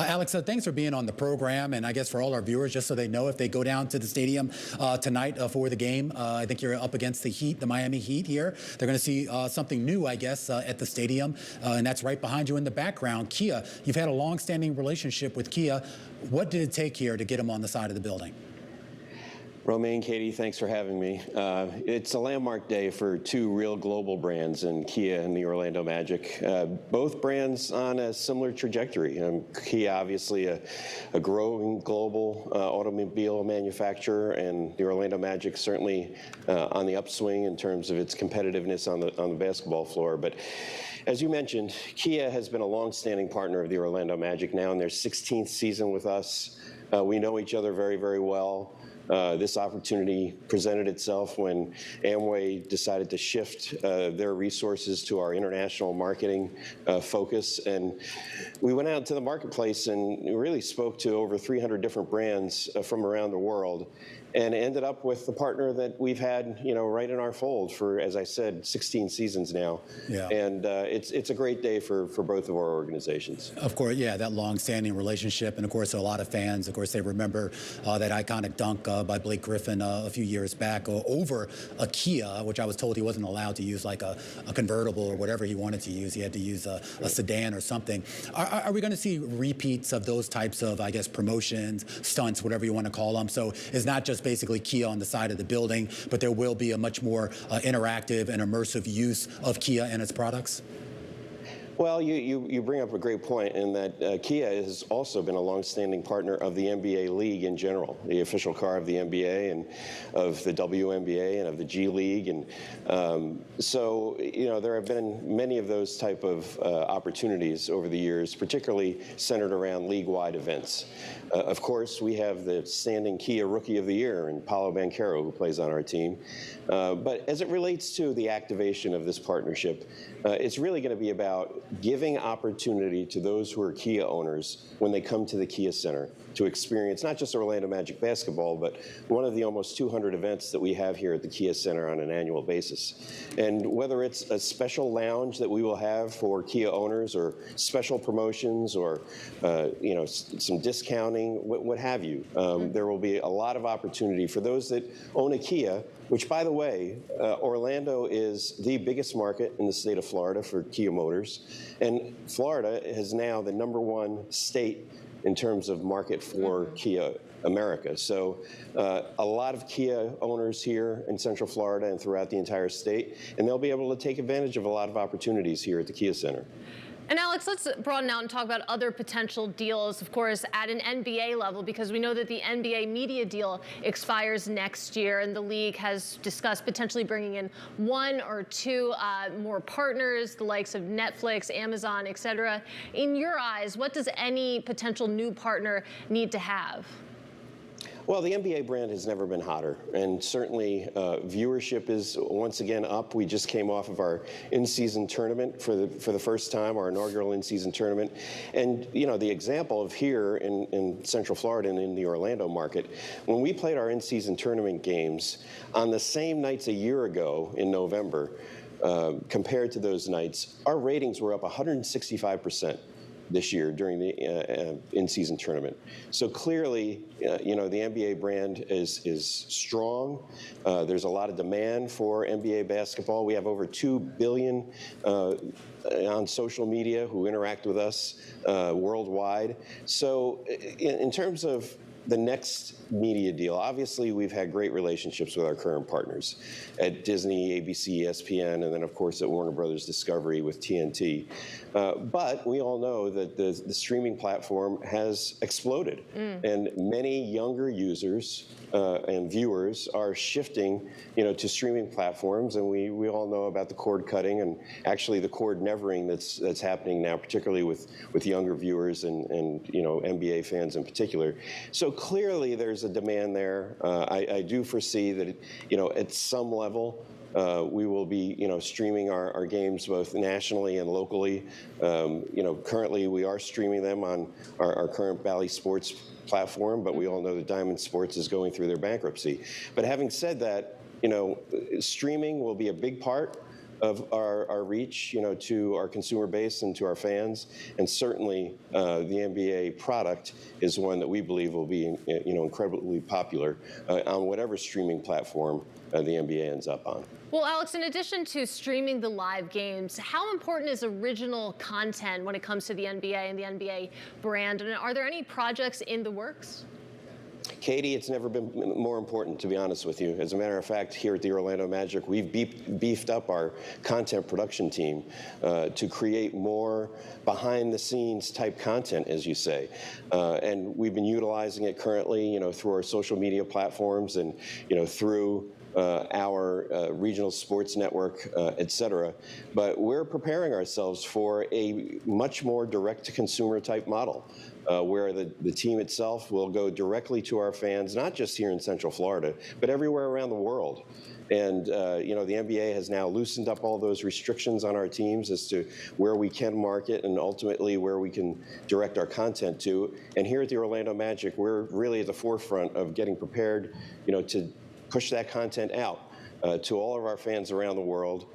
Alex, thanks for being on the program, and I guess for all our viewers, just so they know, if they go down to the stadium tonight for the game, I think you're up against the Heat, the Miami Heat here. They're going to see something new, I guess, at the stadium, and that's right behind you in the background. Kia, you've had a long-standing relationship with Kia. What did it take here to get them on the side of the building? Romaine, Katie, thanks for having me. It's a landmark day for two real global brands in Kia and the Orlando Magic. Both brands on a similar trajectory. Kia, obviously, a growing global automobile manufacturer, and the Orlando Magic certainly on the upswing in terms of its competitiveness on the basketball floor. But as you mentioned, Kia has been a long-standing partner of the Orlando Magic now in their 16th season with us. We know each other very, very well. This opportunity presented itself when Amway decided to shift their resources to our international marketing focus. And we went out to the marketplace and really spoke to over 300 different brands from around the world, and ended up with the partner that we've had, right in our fold for, as I said, 16 seasons now. Yeah. And it's a great day for both of our organizations. Of course, yeah, that long-standing relationship, and of course, a lot of fans, of course, they remember that iconic dunk by Blake Griffin a few years back over a Kia, which I was told he wasn't allowed to use like a convertible or whatever he wanted to use. He had to use a sedan or something. Are we going to see repeats of those types of, I guess, promotions, stunts, whatever you want to call them? So it's not just basically Kia on the side of the building, but there will be a much more interactive and immersive use of Kia and its products? Well, you bring up a great point in that Kia has also been a long-standing partner of the NBA League in general, the official car of the NBA and of the WNBA and of the G League. And so, there have been many of those type of opportunities over the years, particularly centered around league-wide events. Of course, we have the standing Kia Rookie of the Year in Paolo Banchero, who plays on our team. But as it relates to the activation of this partnership, it's really going to be about giving opportunity to those who are Kia owners when they come to the Kia Center to experience not just Orlando Magic basketball, but one of the almost 200 events that we have here at the Kia Center on an annual basis. And whether it's a special lounge that we will have for Kia owners, or special promotions, or some discounting, what have you, there will be a lot of opportunity for those that own a Kia, which, by the way, Orlando is the biggest market in the state of Florida for Kia Motors. And Florida is now the #1 state in terms of market for Kia America. So a lot of Kia owners here in Central Florida and throughout the entire state, and they'll be able to take advantage of a lot of opportunities here at the Kia Center. And Alex, let's broaden out and talk about other potential deals, of course, at an NBA level, because we know that the NBA media deal expires next year, and the league has discussed potentially bringing in one or two more partners, the likes of Netflix, Amazon, et cetera. In your eyes, what does any potential new partner need to have? Well, the NBA brand has never been hotter, and certainly viewership is once again up. We just came off of our in-season tournament for the first time, our inaugural in-season tournament. And, the example of here in Central Florida and in the Orlando market, when we played our in-season tournament games on the same nights a year ago in November, compared to those nights, our ratings were up 165%. This year during the in-season tournament. So clearly, the NBA brand is strong. There's a lot of demand for NBA basketball. We have over 2 billion on social media who interact with us worldwide. So in terms of the next media deal, obviously we've had great relationships with our current partners at Disney, ABC, ESPN, and then of course at Warner Brothers Discovery with TNT. But we all know that the streaming platform has exploded, and many younger users and viewers are shifting, to streaming platforms, and we all know about the cord cutting and actually the cord nevering that's happening now, particularly with younger viewers and NBA fans in particular. So clearly there's a demand there. I do foresee that, at some level, we will be, streaming our games both nationally and locally. Currently we are streaming them on our current Bally Sports platform, but we all know that Diamond Sports is going through their bankruptcy. But having said that, streaming will be a big part of our reach, to our consumer base and to our fans. And certainly the NBA product is one that we believe will be, incredibly popular on whatever streaming platform the NBA ends up on. Well, Alex, in addition to streaming the live games, how important is original content when it comes to the NBA and the NBA brand? And are there any projects in the works? Katie, it's never been more important, to be honest with you. As a matter of fact, here at the Orlando Magic, we've beefed up our content production team to create more behind-the-scenes type content, as you say. And we've been utilizing it currently, through our social media platforms and, through our regional sports network, et cetera. But we're preparing ourselves for a much more direct-to-consumer type model, where the team itself will go directly to our fans, not just here in Central Florida, but everywhere around the world. And, the NBA has now loosened up all those restrictions on our teams as to where we can market and ultimately where we can direct our content to. And here at the Orlando Magic, we're really at the forefront of getting prepared, to push that content out to all of our fans around the world,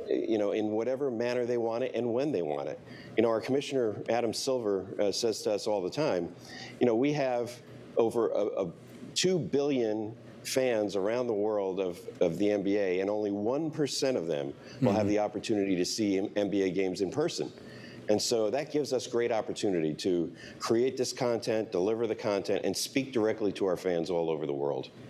in whatever manner they want it and when they want it. Our commissioner, Adam Silver, says to us all the time, we have over 2 billion fans around the world of the NBA, and only 1% of them will have the opportunity to see NBA games in person. And so that gives us great opportunity to create this content, deliver the content, and speak directly to our fans all over the world.